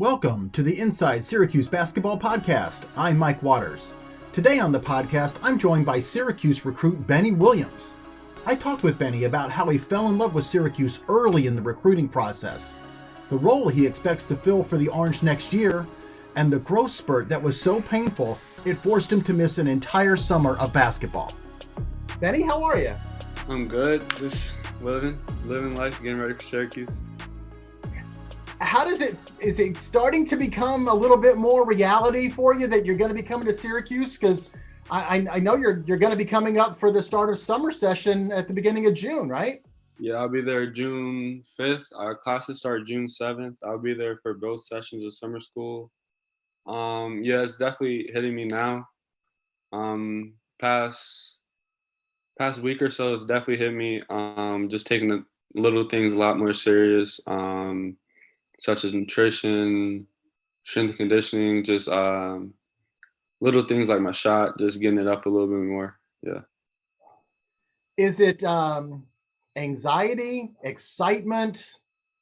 Welcome to the Inside Syracuse Basketball Podcast. I'm Mike Waters. Today on the podcast, I'm joined by Syracuse recruit Benny Williams. I talked with Benny about how he fell in love with Syracuse early in the recruiting process, the role he expects to fill for the Orange next year, and the growth spurt that was so painful it forced him to miss an entire summer of basketball. Benny, how are you? I'm good. Just living life, getting ready for Syracuse. How is it starting to become a little bit more reality for you that you're going to be coming to Syracuse? Because I know you're going to be coming up for the start of summer session at the beginning of June, right? Yeah, I'll be there June 5th. Our classes start June 7th. I'll be there for both sessions of summer school. Yeah, it's definitely hitting me now. Past week or so, it's definitely hit me. Just taking the little things a lot more serious. Such as nutrition, strength and conditioning, just little things like my shot, just getting it up a little bit more. Yeah. Is it anxiety, excitement,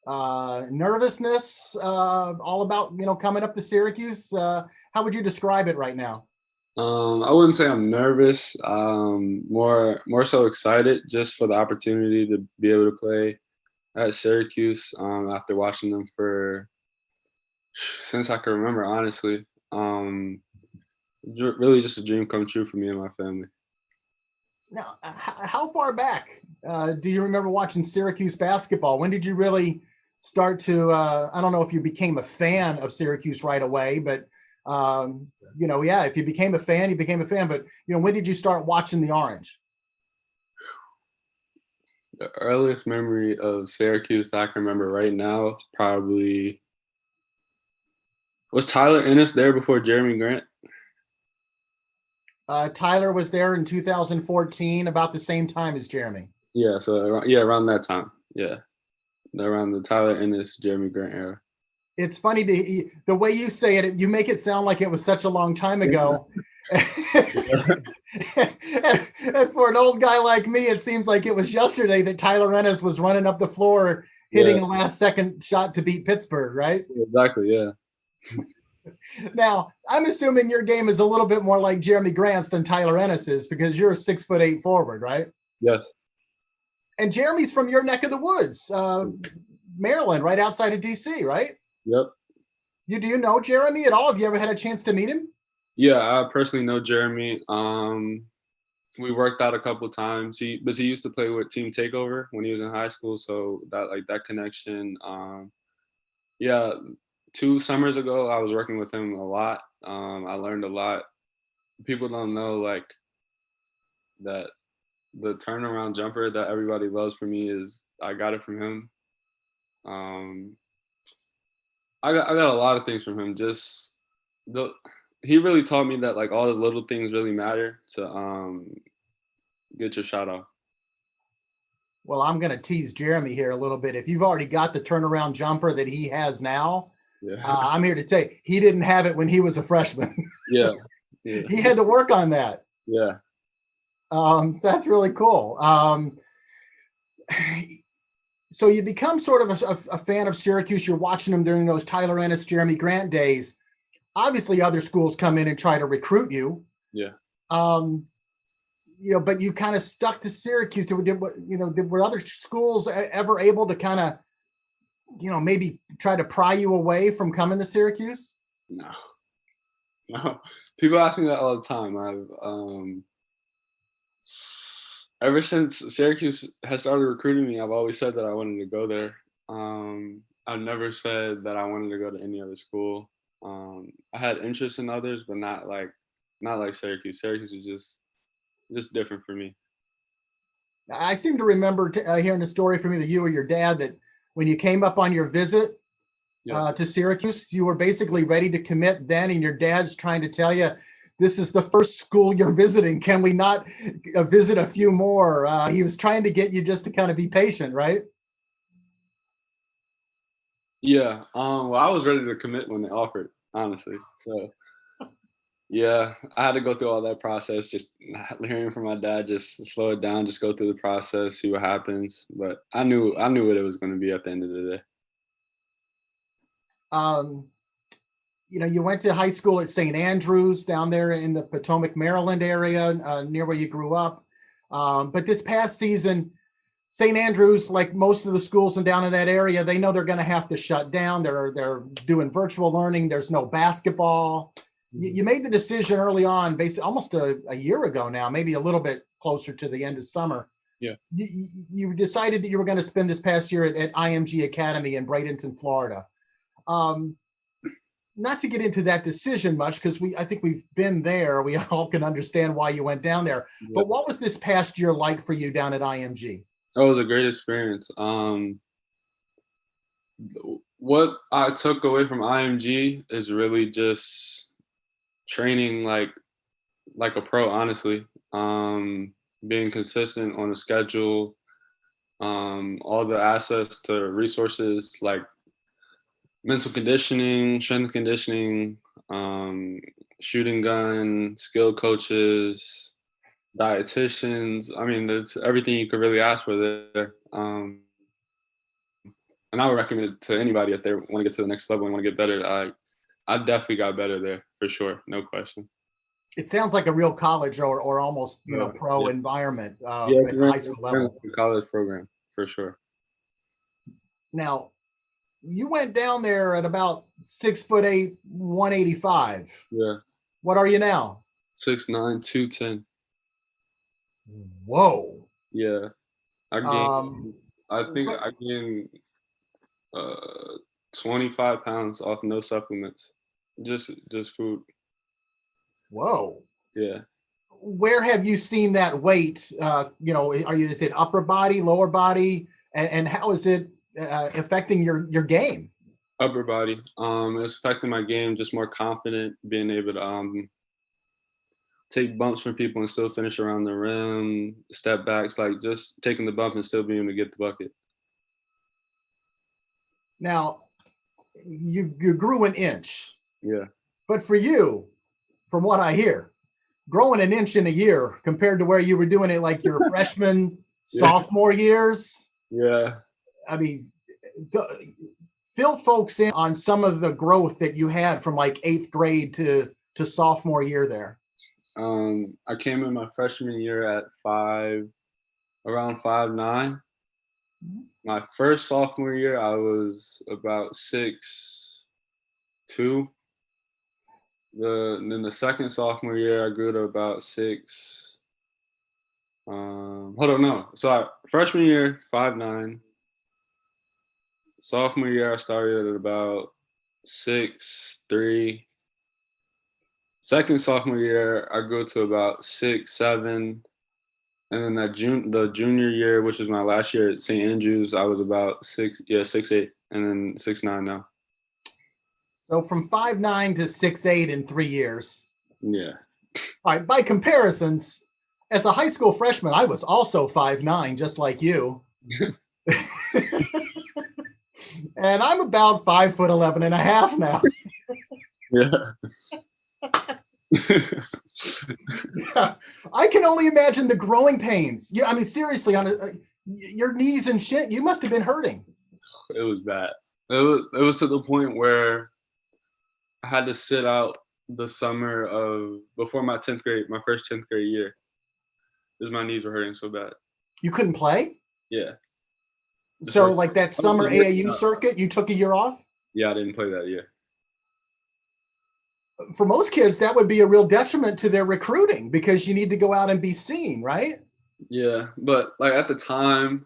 nervousness, all about, coming up to Syracuse? How would you describe it right now? I wouldn't say I'm nervous, more so excited just for the opportunity to be able to play at Syracuse after watching them since I can remember, honestly. Really just a dream come true for me and my family. Now, how far back do you remember watching Syracuse basketball? When did you really start to, I don't know if you became a fan of Syracuse right away, but, if you became a fan, you became a fan. But, when did you start watching the Orange? The earliest memory of Syracuse that I can remember right now is probably, was Tyler Ennis there before Jeremy Grant? Tyler was there in 2014, about the same time as Jeremy. Yeah, so around that time. Yeah, around the Tyler Ennis, Jeremy Grant era. It's funny the way you say it, you make it sound like it was such a long time ago. And for an old guy like me, it seems like it was yesterday that Tyler Ennis was running up the floor, hitting a last-second shot to beat Pittsburgh, right? Exactly, yeah. Now, I'm assuming your game is a little bit more like Jeremy Grant's than Tyler Ennis's because you're a 6'8" forward, right? Yes. And Jeremy's from your neck of the woods, Maryland, right outside of DC, right? Yep. Do you know Jeremy at all? Have you ever had a chance to meet him? Yeah, I personally know Jeremy. We worked out a couple of times. He used to play with Team Takeover when he was in high school, so that connection. 2 summers ago, I was working with him a lot. I learned a lot. People don't know that the turnaround jumper that everybody loves from me I got it from him. I got a lot of things from him. He really taught me that all the little things really matter to get your shot off. Well, I'm going to tease Jeremy here a little bit. If you've already got the turnaround jumper that he has now, I'm here to tell you, he didn't have it when he was a freshman. Yeah. He had to work on that. Yeah. So that's really cool. So you become sort of a fan of Syracuse. You're watching them during those Tyler Ennis, Jeremy Grant days. Obviously, other schools come in and try to recruit you. Yeah. But you kind of stuck to Syracuse. Were other schools ever able to kind of, maybe try to pry you away from coming to Syracuse? No. People ask me that all the time. Ever since Syracuse has started recruiting me, I've always said that I wanted to go there. I've never said that I wanted to go to any other school. I had interest in others, but not like Syracuse. Syracuse is just different for me. I seem to remember hearing a story from either you or your dad that when you came up on your visit to Syracuse, you were basically ready to commit then, and your dad's trying to tell you, this is the first school you're visiting. Can we not visit a few more? He was trying to get you just to kind of be patient, right? Yeah. Well, I was ready to commit when they offered, honestly. So, yeah, I had to go through all that process. Just hearing from my dad, just slow it down, just go through the process, see what happens. But I knew what it was going to be at the end of the day. you went to high school at St. Andrews down there in the Potomac, Maryland area, near where you grew up. But this past season, St. Andrews, like most of the schools down in that area, they know they're going to have to shut down. They're doing virtual learning. There's no basketball. You made the decision early on, basically almost a year ago now, maybe a little bit closer to the end of summer. Yeah. You decided that you were going to spend this past year at IMG Academy in Bradenton, Florida. Not to get into that decision much, because I think we've been there. We all can understand why you went down there. Yeah. But what was this past year like for you down at IMG? It was a great experience. What I took away from IMG is really just training like a pro, honestly. Being consistent on the schedule, all the access to resources like mental conditioning, strength conditioning, shooting gun, skill coaches, dietitians. I mean, it's everything you could really ask for there. And I would recommend it to anybody if they want to get to the next level and want to get better. I definitely got better there for sure, no question. It sounds like a real college or almost pro environment at the high school level. College program for sure. Now, you went down there at about 6'8", 185. Yeah. What are you now? 6'9", 210. Whoa. Yeah. I gained 25 pounds off no supplements. Just food. Whoa. Yeah. Where have you seen that weight? Is it upper body, lower body? And how is it affecting your game? Upper body. It's affecting my game, just more confident, being able to take bumps from people and still finish around the rim, step backs, like just taking the bump and still being able to get the bucket. Now, you grew an inch. Yeah. But for you, from what I hear, growing an inch in a year compared to where you were doing it like your freshman, sophomore years. Yeah. I mean, fill folks in on some of the growth that you had from like 8th grade to sophomore year there. I came in my freshman year at around 5'9". Mm-hmm. My first sophomore year, I was about 6'2". Then the second sophomore year, I grew to about 6. Freshman year, 5'9". Sophomore year, I started at about 6'3". Second sophomore year, I grew to about 6'7". And then the junior year, which is my last year at St. Andrews, I was about 6'8", and then 6'9" now. So from 5'9" to 6'8" in 3 years. Yeah. All right. By comparisons, as a high school freshman, I was also 5'9", just like you. And I'm about 5'11" and a half now. Yeah. Yeah. I can only imagine the growing pains. Yeah, I mean, seriously, your knees and shit, you must have been hurting. It was bad. It was to the point where I had to sit out the summer before my 10th grade, my first 10th grade year, because my knees were hurting so bad. You couldn't play? Yeah. So like that summer AAU circuit, you took a year off? Yeah, I didn't play that year. For most kids, that would be a real detriment to their recruiting because you need to go out and be seen, right? Yeah, but like at the time,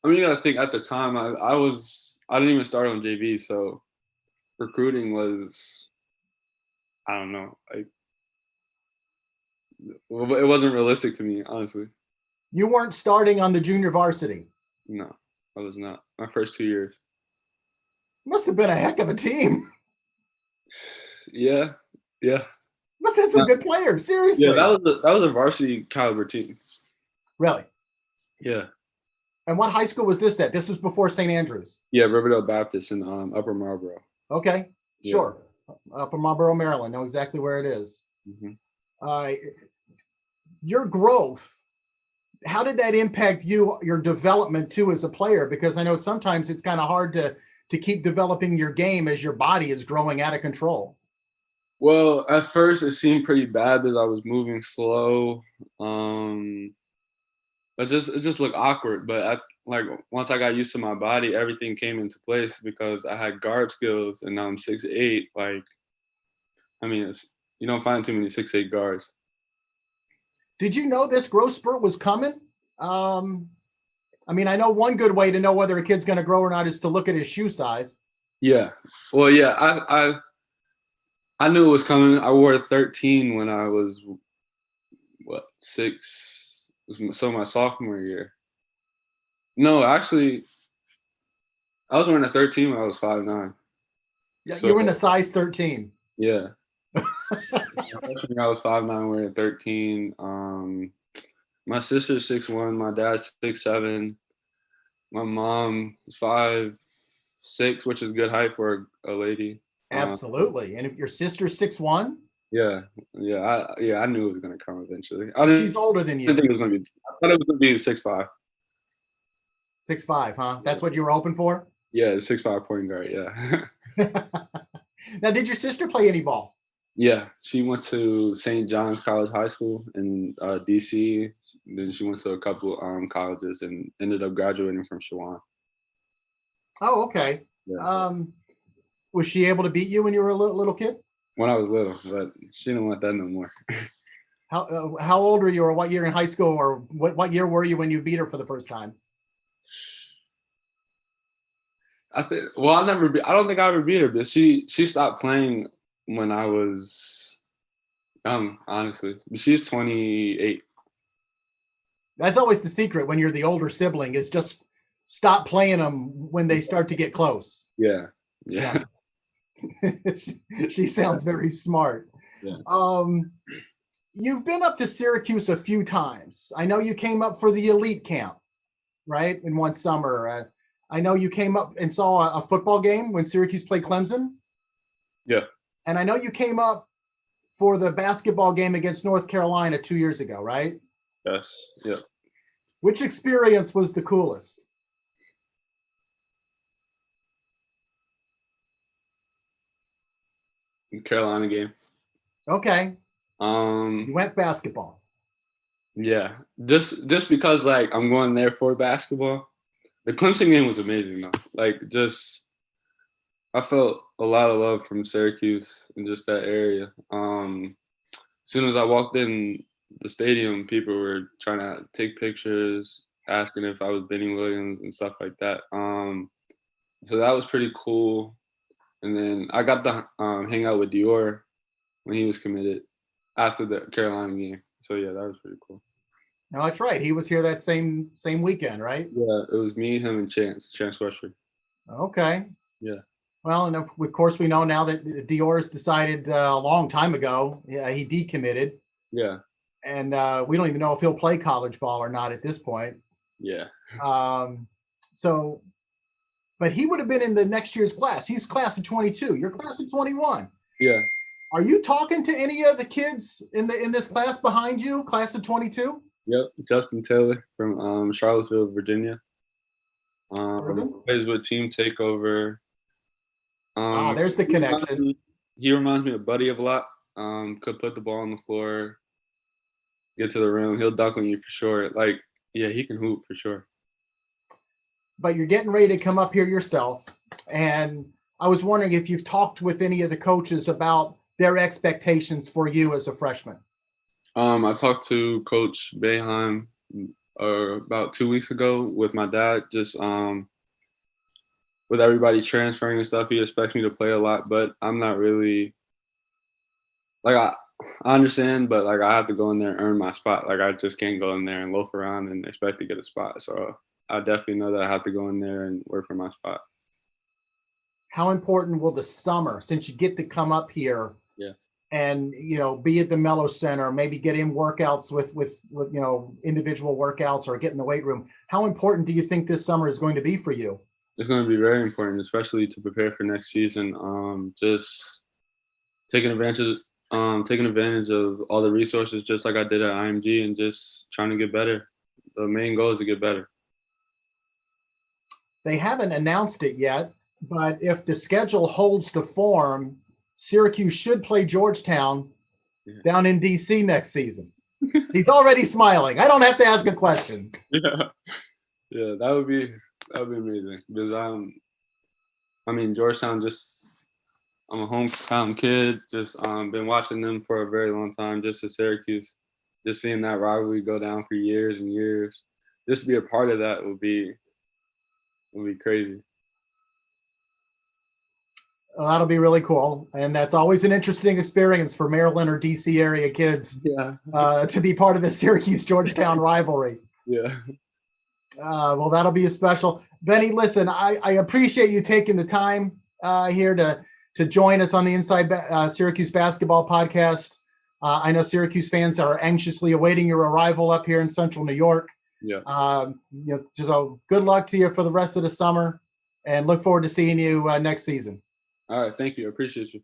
I mean, you gotta think at the time I didn't even start on JV, so recruiting was, I don't know, like it wasn't realistic to me, honestly. You weren't starting on the junior varsity? No, I was not. My first 2 years. Must have been a heck of a team. Yeah. Must have some good players, seriously. Yeah, that was a varsity caliber team. Really? Yeah. And what high school was this at? This was before St. Andrews? Yeah, Riverdale Baptist in Upper Marlboro. Okay, sure. Yeah. Upper Marlboro, Maryland. Know exactly where it is. Mm-hmm. Your growth, how did that impact your development too as a player? Because I know sometimes it's kind of hard to keep developing your game as your body is growing out of control? Well, at first it seemed pretty bad because I was moving slow. It just looked awkward. But like once I got used to my body, everything came into place because I had guard skills, and now I'm 6'8". Like, I mean, you don't find too many 6'8" guards. Did you know this growth spurt was coming? I mean, I know one good way to know whether a kid's going to grow or not is to look at his shoe size. Yeah. Well, yeah, I knew it was coming. I wore a 13 when I was six. So my sophomore year. No, actually, I was wearing a 13 when I was 5'9". Yeah, So you were in a size 13. yeah. I was 5'9", wearing a 13. My sister's 6'1", my dad's 6'7". My mom is 5'6", which is good height for a lady. Absolutely. And if your sister's 6'1"? Yeah, I knew it was gonna come eventually. She's older than you. I didn't think it was gonna be. I thought it was gonna be 6'5". 6'5", huh? That's what you were hoping for? Yeah, 6'5" point guard. Yeah. Now, did your sister play any ball? Yeah, she went to St. John's College High School in DC. Then she went to a couple colleges and ended up graduating from Shawan. Oh, okay. Yeah. Was she able to beat you when you were a little kid? When I was little, but she didn't want that no more. How old were you, or what year in high school, or what year were you when you beat her for the first time? I don't think I ever beat her, but she stopped playing when I was young, honestly. She's 28. That's always the secret when you're the older sibling, is just stop playing them when they start to get close. Yeah. She sounds very smart. Yeah. You've been up to Syracuse a few times. I know you came up for the elite camp, right? In one summer. I know you came up and saw a football game when Syracuse played Clemson. Yeah. And I know you came up for the basketball game against North Carolina 2 years ago, right? Yes. Yeah. Which experience was the coolest? Carolina game. Okay. You went basketball. Yeah. Just because like I'm going there for basketball. The Clemson game was amazing though. Like I felt a lot of love from Syracuse and just that area. As soon as I walked in the stadium, people were trying to take pictures, asking if I was Benny Williams and stuff like that. So that was pretty cool. And then I got to hang out with Dior when he was committed after the Carolina game. So yeah, that was pretty cool. No, that's right. He was here that same weekend, right? Yeah, it was me, him, and Chance Westry. Okay. Yeah. Well, and of course we know now that Dior's decided a long time ago, he decommitted. Yeah. And we don't even know if he'll play college ball or not at this point. Yeah. So, but he would have been in the next year's class. He's class of 22. You're class of 21. Yeah. Are you talking to any of the kids in this class behind you, class of 22? Yep, Justin Taylor from Charlottesville, Virginia. Plays with Team Takeover. There's the connection. He reminds me of Buddy a lot. Could put the ball on the floor, get to the rim. He'll dunk on you for sure. Like, yeah, he can hoop for sure. But you're getting ready to come up here yourself. And I was wondering if you've talked with any of the coaches about their expectations for you as a freshman. I talked to Coach Boeheim about 2 weeks ago with my dad, just with everybody transferring and stuff. He expects me to play a lot, but I'm not really like I understand, but like I have to go in there and earn my spot. Like I just can't go in there and loaf around and expect to get a spot. So I definitely know that I have to go in there and work for my spot. How important will the summer, since you get to come up here, and be at the Mello Center, maybe get in workouts with individual workouts or get in the weight room? How important do you think this summer is going to be for you? It's going to be very important, especially to prepare for next season. Just taking advantage of all the resources, just like I did at IMG, and just trying to get better. The main goal is to get better. They haven't announced it yet, but if the schedule holds to form, Syracuse should play Georgetown down in DC next season. He's already smiling. I don't have to ask a question. Yeah, yeah, that would be amazing because I mean Georgetown just I'm a hometown kid. Just been watching them for a very long time. Just at Syracuse, just seeing that rivalry go down for years and years. Just to be a part of that would be crazy. Well, that'll be really cool. And that's always an interesting experience for Maryland or DC area kids Yeah, to be part of the Syracuse Georgetown rivalry. yeah. Well, that'll be a special. Benny, listen, I appreciate you taking the time here to join us on the Inside Syracuse Basketball podcast. I know Syracuse fans are anxiously awaiting your arrival up here in Central New York. Yeah. So good luck to you for the rest of the summer, and look forward to seeing you next season. All right. Thank you. I appreciate you.